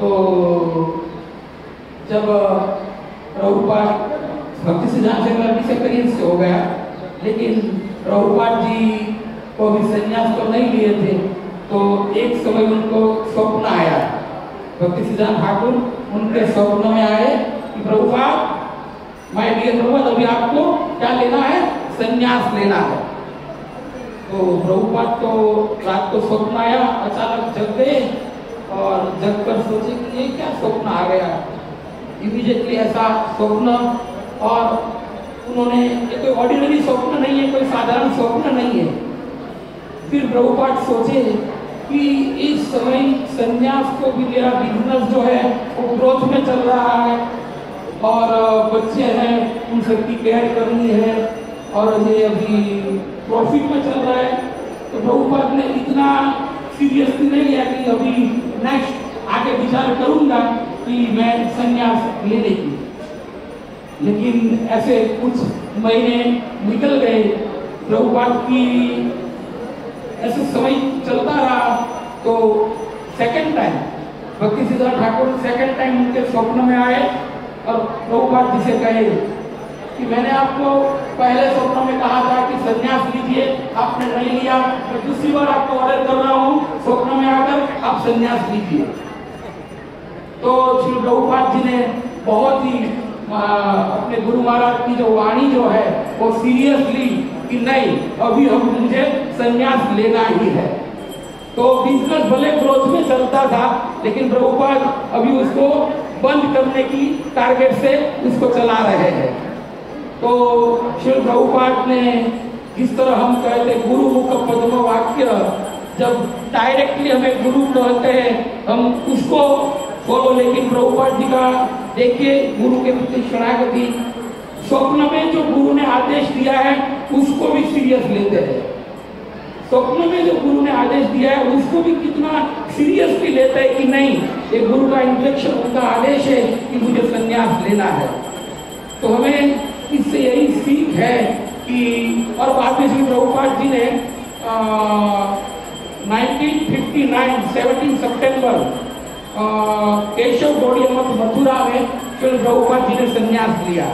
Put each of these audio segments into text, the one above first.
तो जब प्रभुपाद भक्ति सिद्धांत से एक्सपीरियंस हो गया, लेकिन प्रभुपाद जी को भी संन्यास तो नहीं लिए थे, तो एक समय उनको स्वप्न आया। भक्ति सिद्धांत ठाकुर उनके स्वप्न में आए कि प्रभुपाद, मैं डियर प्रभुपाद, अभी आपको क्या लेना है? संन्यास लेना है। तो प्रभुपाद को रात को स्वप्न आया, अचानक जग गए और जग कर सोचे कि ये क्या स्वप्न आ गया। इमीडिएटली ऐसा स्वप्न, और उन्होंने, ये कोई ऑर्डिनरी स्वप्न नहीं है, कोई साधारण स्वप्न नहीं है। फिर प्रभुपाद सोचे कि इस समय संन्यास को भी, मेरा बिजनेस जो है वो ग्रोथ में चल रहा है और बच्चे हैं, उन सबकी केयर करनी है और ये अभी प्रॉफिट में चल रहा है। तो प्रभुपाद ने इतना सीरियसली नहीं लिया कि अभी नेक्स्ट आगे विचार करूंगा कि मैं संन्यास लेने की। लेकिन ऐसे कुछ महीने निकल गए, प्रभुपाद की ऐसे समय चलता रहा। तो सेकंड टाइम भक्ति सिद्धांत ठाकुर सेकंड टाइम उनके स्वप्न में आए और प्रभुपाद जी से कहे कि मैंने आपको पहले स्वप्न में कहा था कि संन्यास लीजिए, आपने नहीं लिया, मैं दूसरी बार आपको ऑर्डर कर रहा हूँ, स्वप्न में आकर आप संन्यास लीजिए। तो श्री प्रभुपाद जी ने बहुत ही अपने गुरु महाराज की जो वाणी जो है वो सीरियसली कि नहीं, अभी मुझे संन्यास लेना ही है। तो बिजनेस भले ग्रोथ में चलता था, लेकिन प्रभुपाद अभी उसको बंद करने की टारगेट से उसको चला रहे हैं। तो श्री प्रभुपाद ने, जिस तरह हम कहते गुरु मुख पद्म वाक्य, जब डायरेक्टली हमें गुरु कहते हैं हम उसको फॉलो, लेकिन प्रभुपाद जी का देखिए गुरु के प्रति शरणागति, स्वप्न में जो गुरु ने आदेश दिया है उसको भी सीरियस लेते हैं। स्वप्न में जो गुरु ने आदेश दिया है उसको भी कितना सीरियसली लेते हैं कि नहीं, ये गुरु का इंस्ट्रक्शन, उनका आदेश है कि मुझे संन्यास लेना है। तो हमें इससे यही सीख है कि, और बाद में श्री प्रभुपाद जी ने 1959 17 सितंबर केशव गौड़ी मठ मथुरा में श्री प्रभुपाद जी ने संन्यास लिया।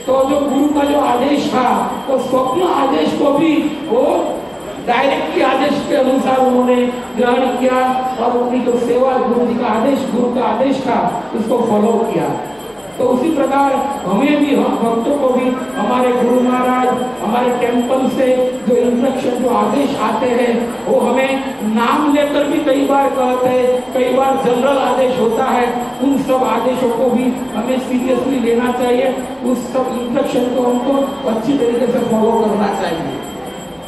तो जो गुरु का जो आदेश था वो स्वप्न आदेश को भी वो डायरेक्टली आदेश के अनुसार उन्होंने ग्रहण किया और उनकी जो सेवा, गुरु जी का आदेश, गुरु का आदेश था, उसको फॉलो किया। तो उसी प्रकार हमें भी, हम भक्तों को भी हमारे गुरु महाराज, हमारे टेम्पल से जो इंस्ट्रक्शन, जो आदेश आते हैं वो हमें नाम लेकर भी कई बार कहते हैं, कई बार जनरल आदेश होता है, उन सब आदेशों को भी हमें सीरियसली लेना चाहिए, उस सब इंस्ट्रक्शन को हमको अच्छी तरीके से फॉलो करना चाहिए।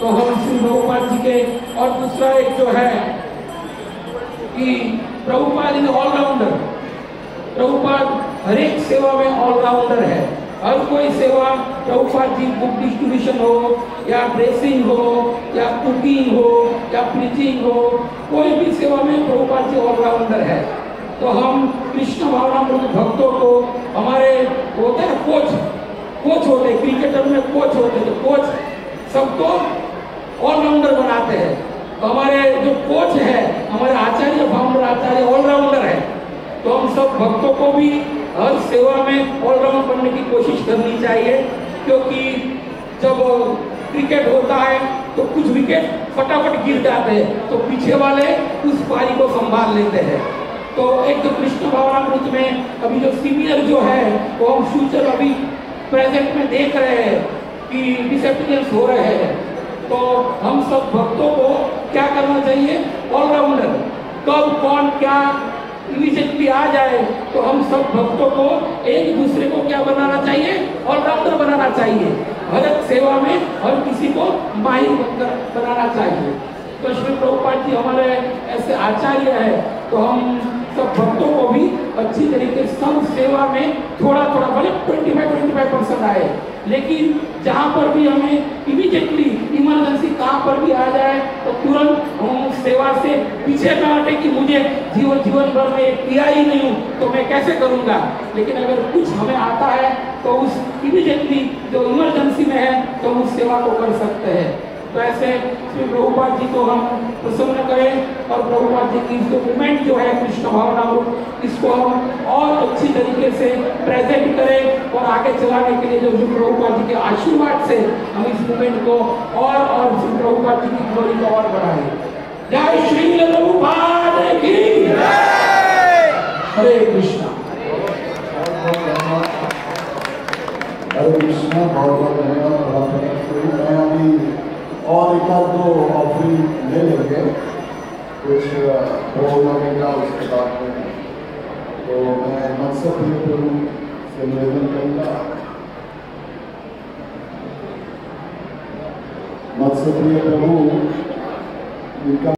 तो हम श्री प्रभुपाद जी के, और दूसरा एक जो है कि प्रभुपाद इज ऑलराउंडर, प्रभुपाद हर एक सेवा में ऑलराउंडर है। हर कोई सेवा, प्रभुपाद जी बुक डिस्ट्रीब्यूशन हो या ड्रेसिंग हो या कुकिंग हो या प्रीचिंग हो, कोई भी सेवा में प्रभुपाद जी ऑलराउंडर है। तो हम कृष्ण भावनामृत भक्तों को, हमारे होते हैं कोच होते, क्रिकेटर में कोच होते, तो कोच सबको ऑलराउंडर बनाते हैं। तो हमारे जो कोच है, हमारे आचार्य, फाउंडर आचार्य ऑलराउंडर है। तो हम सब भक्तों को भी हर सेवा में ऑलराउंड बनने की कोशिश करनी चाहिए, क्योंकि जब क्रिकेट होता है तो कुछ विकेट फटाफट गिर जाते हैं, तो पीछे वाले उस पारी को संभाल लेते हैं। तो एक तो कृष्ण भावनामृत में अभी जो सीनियर जो है वो हम फ्यूचर अभी प्रेजेंट में देख रहे हैं कि डिसअपीयरेंस हो रहे हैं। तो हम सब भक्तों को क्या करना चाहिए? ऑलराउंडर, कब कौन क्या इमीडिएटली आ जाए, तो हम सब भक्तों को एक दूसरे को क्या बनाना चाहिए? ऑलराउंडर बनाना चाहिए। हर एक सेवा में हर किसी को माहिर बनाना चाहिए। तो श्री प्रभुपाद जी हमारे ऐसे आचार्य है, तो हम सब भक्तों को भी अच्छी तरीके से सब सेवा में थोड़ा थोड़ा, भले 25% आए, लेकिन जहाँ पर भी हमें इमीडिएटली इमरजेंसी कहाँ पर भी आ जाए तो तुरंत हम सेवा से पीछे न हटे कि मुझे जीवन भर में किया ही नहीं हूँ तो मैं कैसे करूँगा। लेकिन अगर कुछ हमें आता है तो उस इमीडिएटली जो इमरजेंसी में है तो उस सेवा को कर सकते हैं। तो ऐसे श्री प्रभुपाद जी को हम प्रसन्न करें और प्रभुपाद जी की जो मूवमेंट जो है कृष्ण भावनामृत, इसको हम और अच्छी तरीके से प्रेजेंट करें और आगे चलाने के लिए जो प्रभुपाद जी के आशीर्वाद से हम इस मूवमेंट को और श्री प्रभुपाद जी की ग्लोरी को और बढ़ाएं। जय श्री प्रभुपाद की जय। हरे कृष्णा। हरे कृष्णा। बहुत बहुत धन्यवाद। मैं अभी और एक आध दो ऑफरिंग ले लेंगे, कुछ प्रोग्राम का उसके बाद में, तो मैं मत्स्य प्रिय प्रभु से निवेदन करूँगा। मत्स्य प्रिय प्रभु इनका